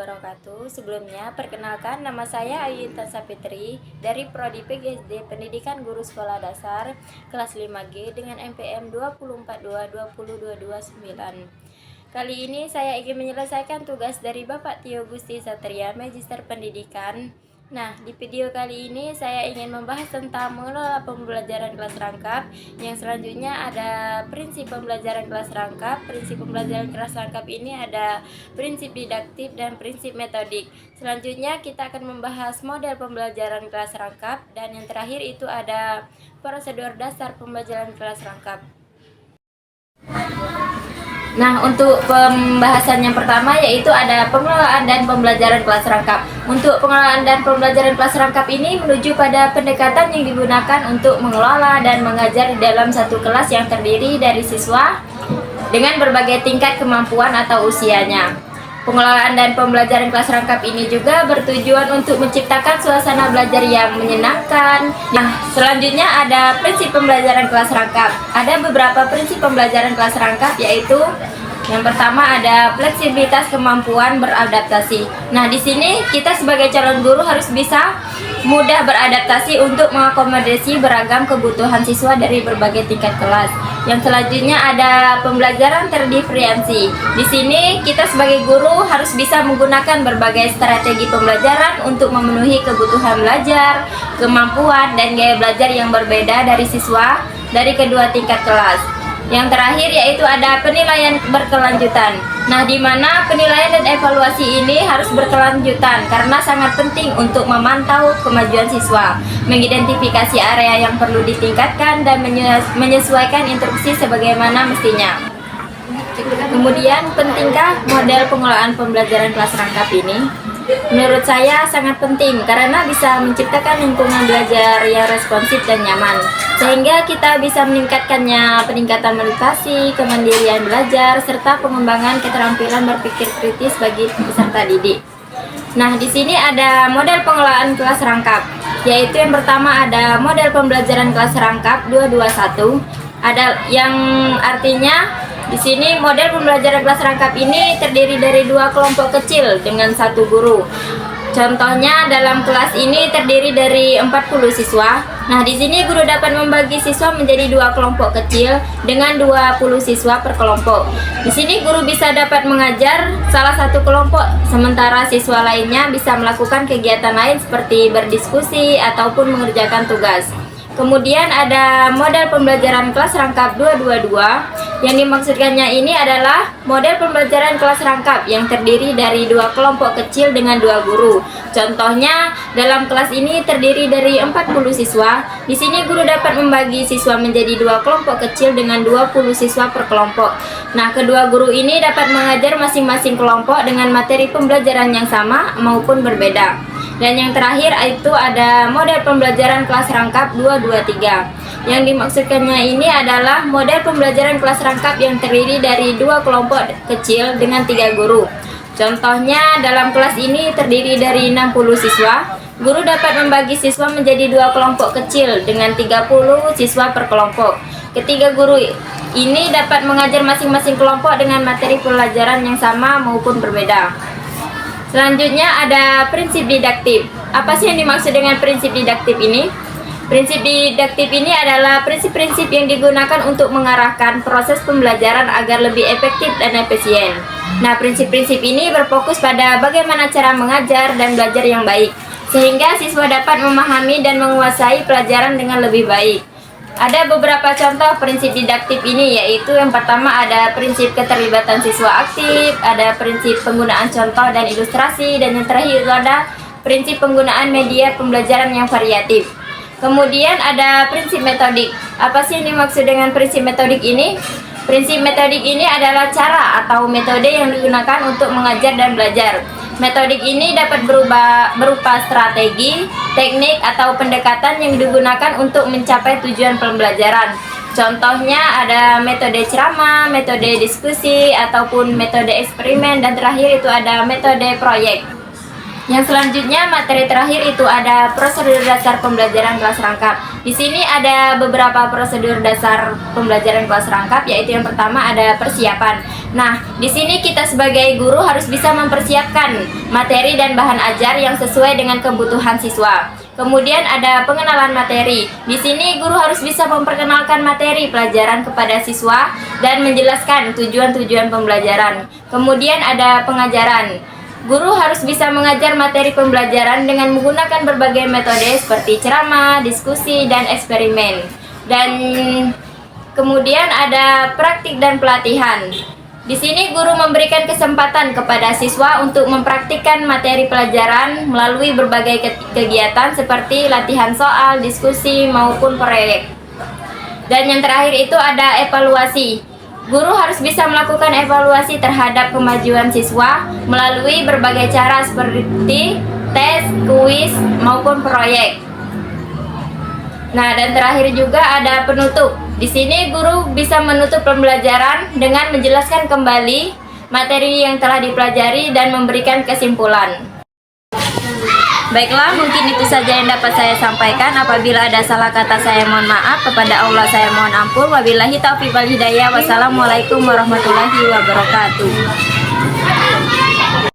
wabarakatuh. Sebelumnya, perkenalkan nama saya Ayu Intan Sapitri dari Prodi PGSD Pendidikan Guru Sekolah Dasar kelas 5G dengan NPM 204220229. Kali ini saya ingin menyelesaikan tugas dari Bapak Tio Gusti Satria, Magister Pendidikan. Nah, di video kali ini saya ingin membahas tentang mengelola pembelajaran kelas rangkap. Yang selanjutnya ada prinsip pembelajaran kelas rangkap. Prinsip pembelajaran kelas rangkap ini ada prinsip didaktif dan prinsip metodik. Selanjutnya kita akan membahas model pembelajaran kelas rangkap. Dan yang terakhir itu ada prosedur dasar pembelajaran kelas rangkap. Nah, untuk pembahasan yang pertama yaitu ada pengelolaan dan pembelajaran kelas rangkap. Untuk pengelolaan dan pembelajaran kelas rangkap ini menuju pada pendekatan yang digunakan untuk mengelola dan mengajar di dalam satu kelas yang terdiri dari siswa dengan berbagai tingkat kemampuan atau usianya. Pengelolaan dan pembelajaran kelas rangkap ini juga bertujuan untuk menciptakan suasana belajar yang menyenangkan. Nah, selanjutnya ada prinsip pembelajaran kelas rangkap. Ada beberapa prinsip pembelajaran kelas rangkap yaitu yang pertama ada fleksibilitas kemampuan beradaptasi. Nah, di sini kita sebagai calon guru harus bisa mudah beradaptasi untuk mengakomodasi beragam kebutuhan siswa dari berbagai tingkat kelas. Yang selanjutnya ada pembelajaran terdiferensiasi. Di sini kita sebagai guru harus bisa menggunakan berbagai strategi pembelajaran untuk memenuhi kebutuhan belajar, kemampuan, dan gaya belajar yang berbeda dari siswa dari kedua tingkat kelas. Yang terakhir yaitu ada penilaian berkelanjutan. Nah, di mana penilaian dan evaluasi ini harus berkelanjutan karena sangat penting untuk memantau kemajuan siswa, mengidentifikasi area yang perlu ditingkatkan dan menyesuaikan instruksi sebagaimana mestinya. Kemudian, pentingkah model pengelolaan pembelajaran kelas rangkap ini? Menurut saya sangat penting karena bisa menciptakan lingkungan belajar yang responsif dan nyaman, sehingga kita bisa meningkatkannya peningkatan motivasi, kemandirian belajar, serta pengembangan keterampilan berpikir kritis bagi peserta didik. Nah, di sini ada model pengelolaan kelas rangkap, yaitu yang pertama ada model pembelajaran kelas rangkap 221, ada yang artinya di sini model pembelajaran kelas rangkap ini terdiri dari dua kelompok kecil dengan satu guru. Contohnya dalam kelas ini terdiri dari 40 siswa. Nah, di sini guru dapat membagi siswa menjadi dua kelompok kecil dengan 20 siswa per kelompok. Di sini guru bisa dapat mengajar salah satu kelompok, sementara siswa lainnya bisa melakukan kegiatan lain seperti berdiskusi ataupun mengerjakan tugas. Kemudian ada model pembelajaran kelas rangkap 222. Yang dimaksudkannya ini adalah model pembelajaran kelas rangkap yang terdiri dari dua kelompok kecil dengan dua guru. Contohnya dalam kelas ini terdiri dari 40 siswa. Di sini guru dapat membagi siswa menjadi dua kelompok kecil dengan 20 siswa per kelompok. Nah, kedua guru ini dapat mengajar masing-masing kelompok dengan materi pembelajaran yang sama maupun berbeda. Dan yang terakhir itu ada model pembelajaran kelas rangkap 223. Yang dimaksudkannya ini adalah model pembelajaran kelas rangkap yang terdiri dari dua kelompok kecil dengan 3 guru. Contohnya dalam kelas ini terdiri dari 60 siswa. Guru dapat membagi siswa menjadi dua kelompok kecil dengan 30 siswa per kelompok. Ketiga guru ini dapat mengajar masing-masing kelompok dengan materi pelajaran yang sama maupun berbeda. Selanjutnya ada prinsip didaktif. Apa sih yang dimaksud dengan prinsip didaktif ini? Prinsip didaktif ini adalah prinsip-prinsip yang digunakan untuk mengarahkan proses pembelajaran agar lebih efektif dan efisien. Nah, prinsip-prinsip ini berfokus pada bagaimana cara mengajar dan belajar yang baik, sehingga siswa dapat memahami dan menguasai pelajaran dengan lebih baik. Ada beberapa contoh prinsip didaktif ini, yaitu yang pertama ada prinsip keterlibatan siswa aktif, ada prinsip penggunaan contoh dan ilustrasi, dan yang terakhir itu ada prinsip penggunaan media pembelajaran yang variatif. Kemudian ada prinsip metodik. Apa sih yang dimaksud dengan prinsip metodik ini? Prinsip metodik ini adalah cara atau metode yang digunakan untuk mengajar dan belajar. Metodik ini dapat berupa strategi, teknik, atau pendekatan yang digunakan untuk mencapai tujuan pembelajaran. Contohnya ada metode ceramah, metode diskusi, ataupun metode eksperimen, dan terakhir itu ada metode proyek. Yang selanjutnya materi terakhir itu ada prosedur dasar pembelajaran kelas rangkap. Di sini ada beberapa prosedur dasar pembelajaran kelas rangkap, yaitu yang pertama ada persiapan. Nah, di sini kita sebagai guru harus bisa mempersiapkan materi dan bahan ajar yang sesuai dengan kebutuhan siswa. Kemudian ada pengenalan materi. Di sini guru harus bisa memperkenalkan materi pelajaran kepada siswa dan menjelaskan tujuan-tujuan pembelajaran. Kemudian ada pengajaran. Guru harus bisa mengajar materi pembelajaran dengan menggunakan berbagai metode seperti ceramah, diskusi, dan eksperimen. Dan kemudian ada praktik dan pelatihan. Di sini guru memberikan kesempatan kepada siswa untuk mempraktikkan materi pelajaran melalui berbagai kegiatan seperti latihan soal, diskusi, maupun proyek. Dan yang terakhir itu ada evaluasi. Guru harus bisa melakukan evaluasi terhadap kemajuan siswa melalui berbagai cara seperti tes, kuis, maupun proyek. Nah, dan terakhir juga ada penutup. Di sini guru bisa menutup pembelajaran dengan menjelaskan kembali materi yang telah dipelajari dan memberikan kesimpulan. Baiklah, mungkin itu saja yang dapat saya sampaikan. Apabila ada salah kata, saya mohon maaf. Kepada Allah saya mohon ampun. Wabillahi taufiq wal hidayah. Wassalamualaikum warahmatullahi wabarakatuh.